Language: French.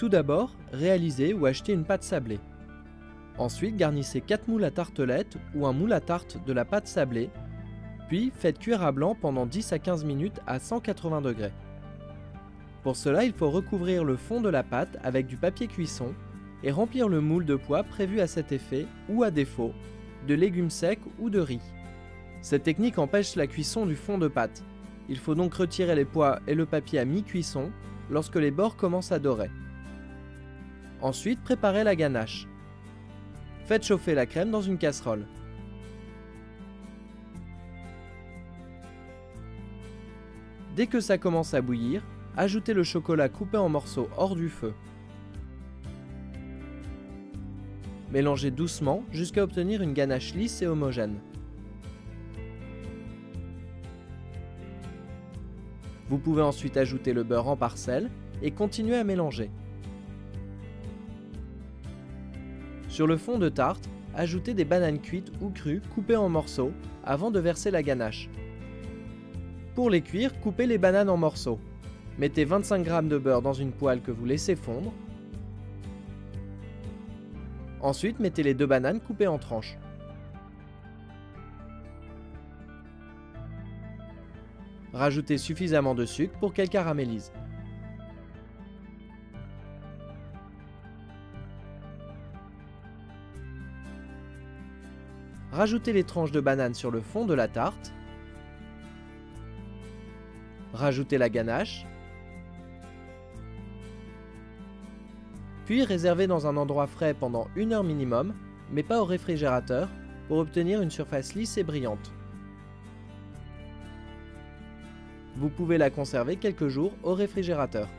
Tout d'abord, réalisez ou achetez une pâte sablée. Ensuite, garnissez 4 moules à tartelettes ou un moule à tarte de la pâte sablée, puis faites cuire à blanc pendant 10 à 15 minutes à 180 degrés. Pour cela, il faut recouvrir le fond de la pâte avec du papier cuisson et remplir le moule de pois prévu à cet effet ou à défaut, de légumes secs ou de riz. Cette technique empêche la cuisson du fond de pâte. Il faut donc retirer les pois et le papier à mi-cuisson lorsque les bords commencent à dorer. Ensuite, préparez la ganache. Faites chauffer la crème dans une casserole. Dès que ça commence à bouillir, ajoutez le chocolat coupé en morceaux hors du feu. Mélangez doucement jusqu'à obtenir une ganache lisse et homogène. Vous pouvez ensuite ajouter le beurre en parcelles et continuer à mélanger. Sur le fond de tarte, ajoutez des bananes cuites ou crues coupées en morceaux avant de verser la ganache. Pour les cuire, coupez les bananes en morceaux. Mettez 25 g de beurre dans une poêle que vous laissez fondre. Ensuite, mettez les 2 bananes coupées en tranches. Rajoutez suffisamment de sucre pour qu'elles caramélisent. Rajoutez les tranches de banane sur le fond de la tarte. Rajoutez la ganache. Puis réservez dans un endroit frais pendant 1 heure minimum, mais pas au réfrigérateur, pour obtenir une surface lisse et brillante. Vous pouvez la conserver quelques jours au réfrigérateur.